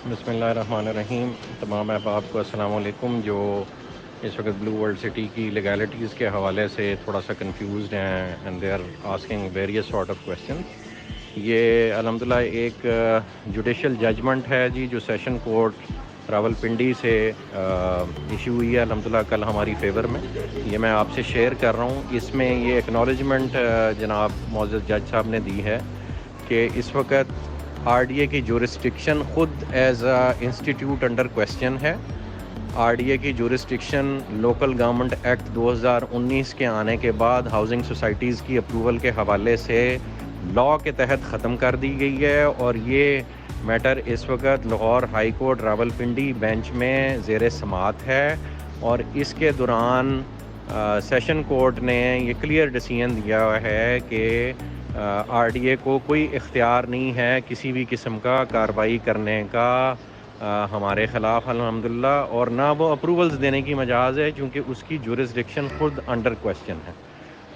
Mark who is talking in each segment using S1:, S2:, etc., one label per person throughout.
S1: بسم اللہ الرحمن الرحیم. تمام احباب کو السلام علیکم جو اس وقت بلو ورلڈ سٹی کی لیگیلٹیز کے حوالے سے تھوڑا سا کنفیوزڈ ہیں and they are asking various sort of question. یہ الحمدللہ ایک جوڈیشل ججمنٹ ہے جی جو سیشن کورٹ راول پنڈی سے ایشو ہوئی ہے الحمدللہ کل ہماری فیور میں. یہ میں آپ سے شیئر کر رہا ہوں. اس میں یہ ایکنالجمنٹ جناب معزز جج صاحب نے دی ہے کہ اس وقت آر ڈی اے کی جورسڈکشن خود as a institute under question ہے. آر ڈی اے کی جورسڈکشن لوکل گورنمنٹ ایکٹ 2019 کے آنے کے بعد ہاؤسنگ سوسائٹیز کی اپروول کے حوالے سے لاء کے تحت ختم کر دی گئی ہے اور یہ میٹر اس وقت Lahore high court Rawal Pindi bench میں زیر سماعت ہے. اور اس کے دوران سیشن کورٹ نے یہ کلیئر ڈیسیژن دیا ہوا ہے کہ آر ڈی اے کو کوئی اختیار نہیں ہے کسی بھی قسم کا کارروائی کرنے کا ہمارے خلاف الحمدللہ، اور نہ وہ اپروولز دینے کی مجاز ہے چونکہ اس کی جورسڈکشن خود انڈر کویسچن ہے.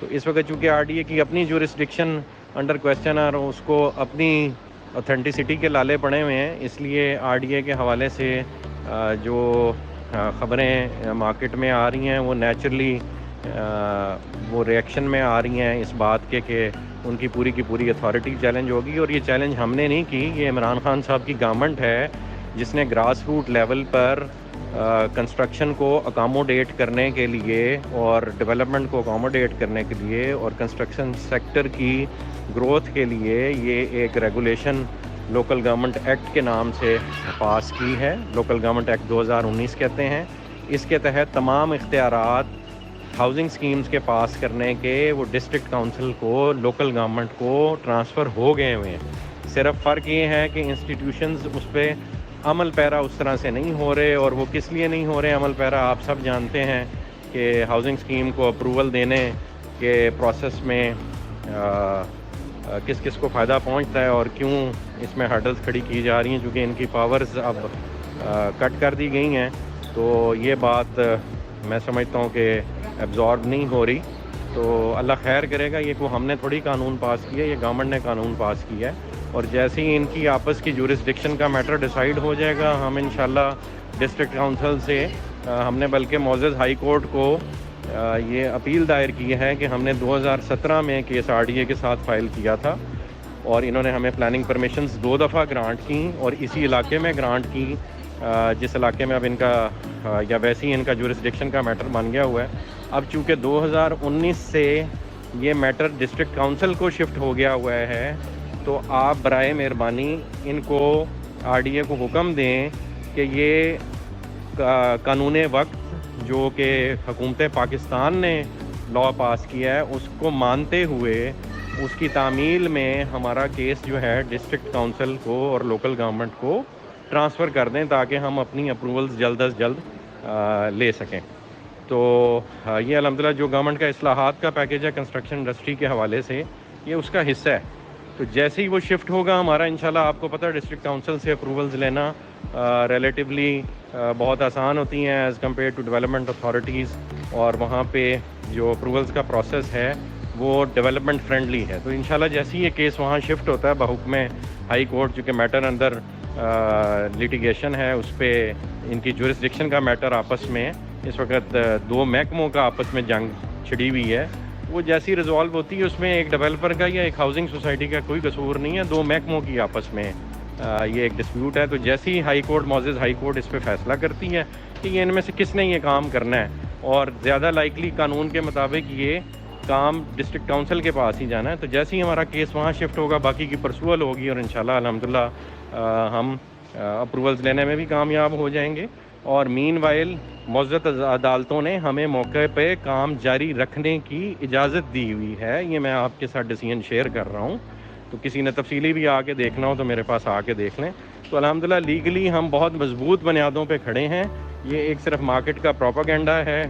S1: تو اس وقت چونکہ آر ڈی اے کی اپنی جورسڈکشن انڈر کویسچن ہے اور اس کو اپنی اتھینٹسٹی کے لالے پڑے ہوئے ہیں، اس لیے آر ڈی اے کے حوالے سے جو خبریں مارکیٹ میں آ رہی ہیں وہ نیچرلی وہ ریئیکشن میں آ رہی ہیں اس بات کے کہ ان کی پوری اتھارٹی چیلنج ہوگی. اور یہ چیلنج ہم نے نہیں کی، یہ عمران خان صاحب کی گورنمنٹ ہے جس نے گراس روٹ لیول پر کنسٹرکشن کو اکاموڈیٹ کرنے کے لیے اور ڈیولپمنٹ کو اکاموڈیٹ کرنے کے لیے اور کنسٹرکشن سیکٹر کی گروتھ کے لیے یہ ایک ریگولیشن لوکل گورنمنٹ ایکٹ کے نام سے پاس کی ہے. لوکل گورنمنٹ ایکٹ 2019 کہتے ہیں. اس کے تحت تمام اختیارات ہاؤسنگ سکیمز کے پاس کرنے کے وہ ڈسٹرکٹ کونسل کو لوکل گورنمنٹ کو ٹرانسفر ہو گئے ہوئے ہیں. صرف فرق یہ ہے کہ انسٹیٹیوشنز اس پہ عمل پیرا اس طرح سے نہیں ہو رہے. اور وہ کس لیے نہیں ہو رہے عمل پیرا؟ آپ سب جانتے ہیں کہ ہاؤسنگ سکیم کو اپروول دینے کے پروسیس میں کس کس کو فائدہ پہنچتا ہے اور کیوں اس میں ہرڈلز کھڑی کی جا رہی ہیں چونکہ ان کی پاورز اب کٹ کر دی گئی ہیں. تو یہ بات میں سمجھتا ہوں کہ ایبزارب نہیں ہو رہی. تو اللہ خیر کرے گا. یہ کو ہم نے تھوڑی قانون پاس کیا ہے، یہ گورنمنٹ نے قانون پاس کیا ہے. اور جیسے ہی ان کی آپس کی جورسڈکشن کا میٹر ڈیسائیڈ ہو جائے گا ہم انشاءاللہ ڈسٹرکٹ کونسل سے ہم نے بلکہ معزز ہائی کورٹ کو یہ اپیل دائر کی ہے کہ ہم نے 2017 میں کیس آر ڈی اے کے ساتھ فائل کیا تھا اور انہوں نے ہمیں پلاننگ پرمیشنز 2 دفعہ گرانٹ کی اور اسی علاقے میں گرانٹ کی جس علاقے میں اب ان کا یا ویسے ہی ان کا جورسڈکشن کا میٹر بن گیا ہوا ہے. اب چونکہ 2019 سے یہ میٹر ڈسٹرکٹ کونسل کو شفٹ ہو گیا ہوا ہے تو آپ برائے مہربانی ان کو آر ڈی اے کو حکم دیں کہ یہ قانون وقت جو کہ حکومت پاکستان نے لاء پاس کیا ہے اس کو مانتے ہوئے اس کی تعمیل میں ہمارا کیس جو ہے ڈسٹرکٹ کونسل کو اور لوکل گورنمنٹ کو ٹرانسفر کر دیں تاکہ ہم اپنی اپروولز جلد از جلد لے سکیں. تو یہ الحمدللہ جو گورنمنٹ کا اصلاحات کا پیکیج ہے کنسٹرکشن انڈسٹری کے حوالے سے یہ اس کا حصہ ہے. تو جیسے ہی وہ شفٹ ہوگا ہمارا انشاءاللہ آپ کو پتہ ہے ڈسٹرکٹ کونسل سے اپروولز لینا ریلیٹیولی بہت آسان ہوتی ہیں as compare to development authorities. اور وہاں پہ جو اپروولز کا پروسیس ہے وہ ڈیولپمنٹ فرینڈلی ہے. تو انشاءاللہ جیسے ہی یہ کیس وہاں شفٹ ہوتا ہے بحکم ہائی کورٹ چونکہ میٹر اندر لیٹیگیشن ہے اس پہ ان کی جورسڈکشن کا میٹر آپس میں اس وقت 2 محکموں کا آپس میں جنگ چھڑی ہوئی ہے. وہ جیسی ریزالو ہوتی ہے اس میں ایک ڈیولپر کا یا ایک ہاؤسنگ سوسائٹی کا کوئی قصور نہیں ہے، 2 محکموں کی آپس میں یہ ایک ڈسپیوٹ ہے. تو جیسے ہی ہائی کورٹ معزز ہائی کورٹ اس پہ فیصلہ کرتی ہے کہ یہ ان میں سے کس نے یہ کام کرنا ہے اور زیادہ لائکلی قانون کے مطابق یہ کام ڈسٹرکٹ کونسل کے پاس ہی جانا ہے. تو جیسے ہی ہمارا کیس وہاں شفٹ ہوگا باقی کی پرسول ہوگی اور انشاءاللہ الحمدللہ ہم اپروولز لینے میں بھی کامیاب ہو جائیں گے. اور مین وائل معزز عدالتوں نے ہمیں موقع پہ کام جاری رکھنے کی اجازت دی ہوئی ہے. یہ میں آپ کے ساتھ ڈیسیژن شیئر کر رہا ہوں. تو کسی نے تفصیلی بھی آ کے دیکھنا ہو تو میرے پاس آ کے دیکھ لیں. تو الحمدللہ لیگلی ہم بہت مضبوط بنیادوں پہ کھڑے ہیں. یہ ایک صرف مارکیٹ کا پروپیگنڈا ہے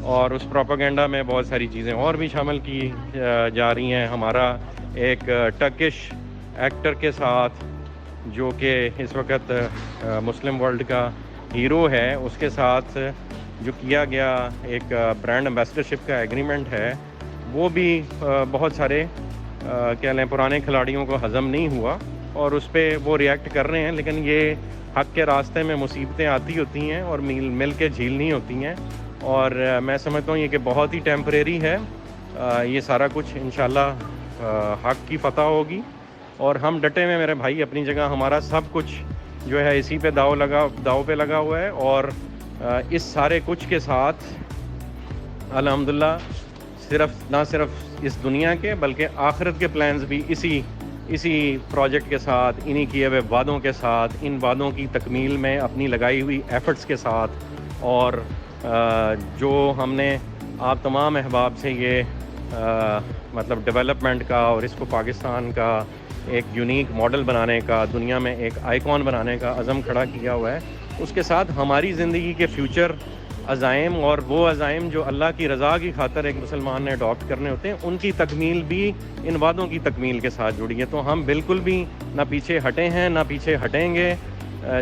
S1: اور اس پروپیگنڈا میں بہت ساری چیزیں اور بھی شامل کی جا رہی ہیں. ہمارا ایک ٹرکش ایکٹر کے ساتھ جو کہ اس وقت مسلم ورلڈ کا ہیرو ہے اس کے ساتھ جو کیا گیا ایک برانڈ امبیسڈرشپ کا ایگریمنٹ ہے وہ بھی بہت سارے کہہ لیں پرانے کھلاڑیوں کو ہضم نہیں ہوا اور اس پہ وہ ریئیکٹ کر رہے ہیں. لیکن یہ حق کے راستے میں مصیبتیں آتی ہوتی ہیں اور مل کے جھیلنی ہوتی ہیں، اور میں سمجھتا ہوں یہ کہ بہت ہی ٹیمپریری ہے، یہ سارا کچھ انشاءاللہ حق کی فتح ہوگی، اور ہم ڈٹے ہوئے میرے بھائی اپنی جگہ، ہمارا سب کچھ جو ہے اسی پہ داؤ پہ لگا ہوا ہے، اور اس سارے کچھ کے ساتھ الحمدللہ نہ صرف اس دنیا کے بلکہ آخرت کے پلانز بھی اسی پروجیکٹ کے ساتھ، انہی کیے ہوئے وعدوں کے ساتھ، ان وعدوں کی تکمیل میں اپنی لگائی ہوئی ایفرٹس کے ساتھ، اور جو ہم نے آپ تمام احباب سے یہ مطلب ڈیولپمنٹ کا اور اس کو پاکستان کا ایک یونیک ماڈل بنانے کا، دنیا میں ایک آئیکن بنانے کا عزم کھڑا کیا ہوا ہے، اس کے ساتھ ہماری زندگی کے فیوچر عزائم اور وہ عزائم جو اللہ کی رضا کی خاطر ایک مسلمان نے اڈاپٹ کرنے ہوتے ہیں، ان کی تکمیل بھی ان وعدوں کی تکمیل کے ساتھ جڑی ہے۔ تو ہم بالکل بھی نہ پیچھے ہٹے ہیں نہ پیچھے ہٹیں گے،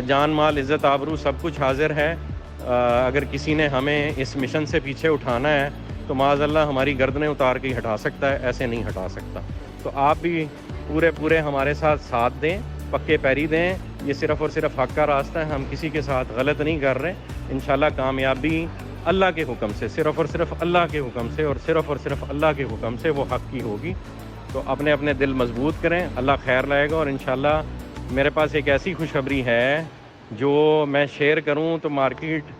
S1: جان مال عزت آبرو سب کچھ حاضر ہے۔ اگر کسی نے ہمیں اس مشن سے پیچھے اٹھانا ہے تو معاذ اللہ ہماری گردنیں اتار کے ہی ہٹا سکتا ہے، ایسے نہیں ہٹا سکتا۔ تو آپ بھی پورے ہمارے ساتھ دیں، پکے پیری دیں، یہ صرف اور صرف حق کا راستہ ہے، ہم کسی کے ساتھ غلط نہیں کر رہے۔ انشاءاللہ کامیابی اللہ کے حکم سے، صرف اور صرف اللہ کے حکم سے، اور صرف اللہ کے حکم سے وہ حق کی ہوگی۔ تو اپنے دل مضبوط کریں، اللہ خیر لائے گا، اور انشاءاللہ میرے پاس ایک ایسی خوشخبری ہے جو میں شیئر کروں تو مارکیٹ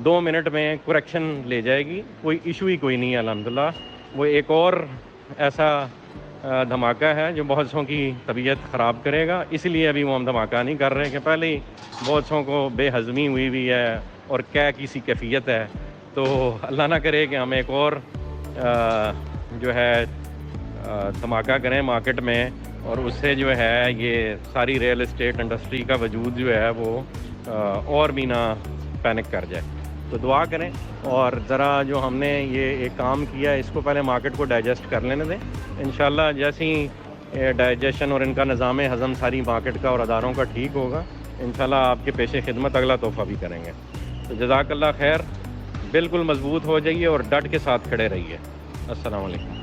S1: 2 منٹ میں کریکشن لے جائے گی، کوئی ایشو ہی کوئی نہیں ہے الحمدللہ۔ وہ ایک اور ایسا دھماکہ ہے جو بہت سوں کی طبیعت خراب کرے گا، اس لیے ابھی وہ ہم دھماکہ نہیں کر رہے کہ پہلے ہی بہت سوں کو بے ہضمی ہوئی ہے اور کی سی کیفیت ہے، تو اللہ نہ کرے کہ ہم ایک اور جو ہے دھماکہ کریں مارکیٹ میں، اور اس سے جو ہے یہ ساری ریئل اسٹیٹ انڈسٹری کا وجود جو ہے وہ اور بھی نہ پینک کر جائے۔ تو دعا کریں، اور ذرا جو ہم نے یہ ایک کام کیا ہے اس کو پہلے مارکیٹ کو ڈائجسٹ کر لینے دیں۔ انشاءاللہ جیسے ہی ڈائجیشن اور ان کا نظام ہضم ساری مارکیٹ کا اور اداروں کا ٹھیک ہوگا، انشاءاللہ آپ کے پیش خدمت اگلا تحفہ بھی کریں گے۔ تو جزاک اللہ خیر، بالکل مضبوط ہو جائیے اور ڈٹ کے ساتھ کھڑے رہیے۔ السلام علیکم۔